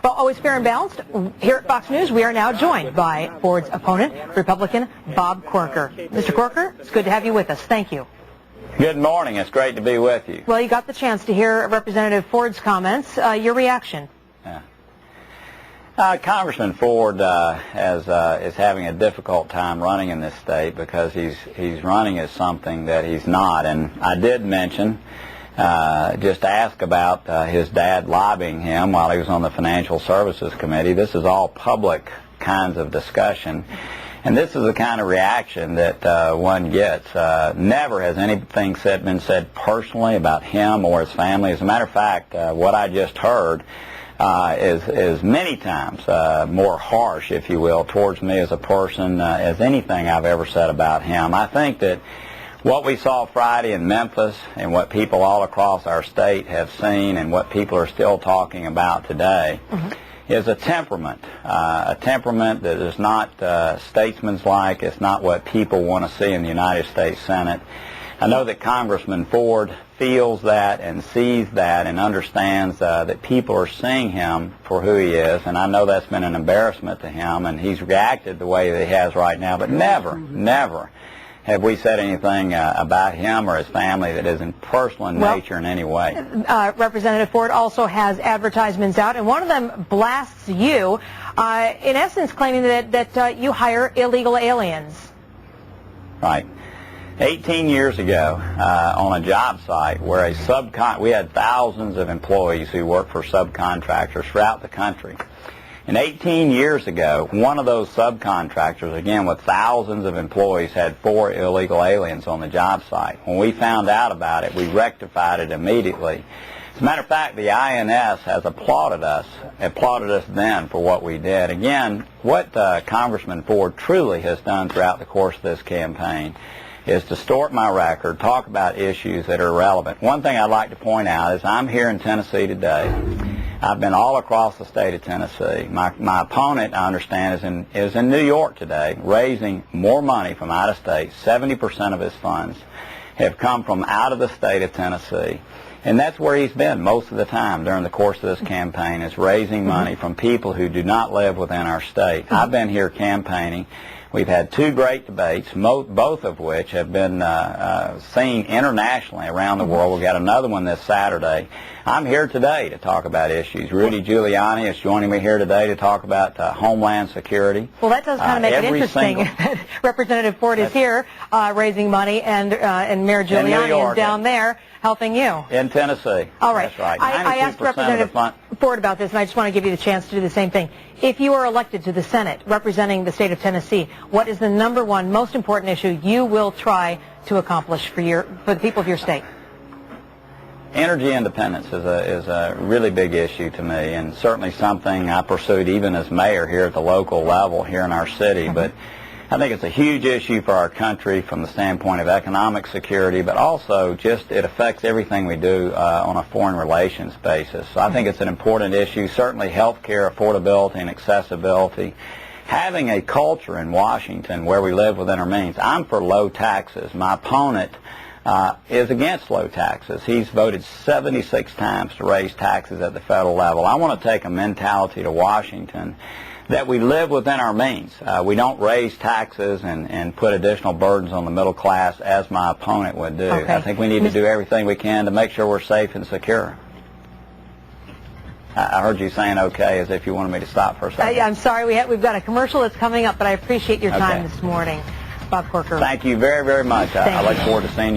Well, always fair and balanced. Here at Fox News, we are now joined by Ford's opponent, Republican Bob Corker. Mr. Corker, it's good to have you with us. Thank you. Good morning. It's great to be with you. Well, you got the chance to hear Representative Ford's comments. Your reaction? Congressman Ford is having a difficult time running in this state because he's running as something that he's not. And I did mention, just ask about his dad lobbying him while he was on the Financial Services Committee. This is all public kinds of discussion. And this is the kind of reaction that one gets. Never has anything been said personally about him or his family. As a matter of fact, what I just heard is many times more harsh, if you will, towards me as a person as anything I've ever said about him. I think that what we saw Friday in Memphis and what people all across our state have seen and what people are still talking about today is a temperament that is not statesmanlike. It's not what people want to see in the United States Senate. I know that Congressman Ford feels that and sees that and understands that people are seeing him for who he is, and I know that's been an embarrassment to him, and he's reacted the way that he has right now, but never have we said anything about him or his family that isn't personal in nature in any way. Representative Ford also has advertisements out, and one of them blasts you, in essence claiming that you hire illegal aliens. Right. 18 years ago, on a job site where we had thousands of employees who worked for subcontractors throughout the country. And 18 years ago, one of those subcontractors, again with thousands of employees, had 4 illegal aliens on the job site. When we found out about it, we rectified it immediately. As a matter of fact, the INS has applauded us then for what we did. Again, what Congressman Ford truly has done throughout the course of this campaign is distort my record, talk about issues that are irrelevant. One thing I'd like to point out is I'm here in Tennessee today. I've been all across the state of Tennessee. My opponent, I understand, is in New York today, raising more money from out of state. 70% of his funds have come from out of the state of Tennessee. And that's where he's been most of the time during the course of this campaign, is raising money from people who do not live within our state. I've been here campaigning. We've had 2 great debates, both of which have been seen internationally around the world. We've got another one this Saturday. I'm here today to talk about issues. Rudy Giuliani is joining me here today to talk about Homeland Security. Well, that does kind of make it interesting that Representative Ford is here raising money, and Mayor Giuliani is down there helping you. In Tennessee. All right. That's right. I asked Representative Ford about this, and I just want to give you the chance to do the same thing. If you are elected to the Senate representing the state of Tennessee, what is the #1 most important issue you will try to accomplish for the people of your state? Energy independence is a really big issue to me, and certainly something I pursued even as mayor here at the local level here in our city. But I think it's a huge issue for our country from the standpoint of economic security, but also just it affects everything we do on a foreign relations basis. So I think it's an important issue. Certainly health care, affordability, and accessibility. Having a culture in Washington where we live within our means. I'm for low taxes. My opponent is against low taxes. He's voted 76 times to raise taxes at the federal level. I want to take a mentality to Washington that we live within our means. We don't raise taxes and put additional burdens on the middle class as my opponent would do. Okay. I think we need to do everything we can to make sure we're safe and secure. I heard you saying okay as if you wanted me to stop for a second. I'm sorry, we've got a commercial that's coming up, but I appreciate your time this morning. Bob Corker. Thank you very, very much. I look forward to seeing you.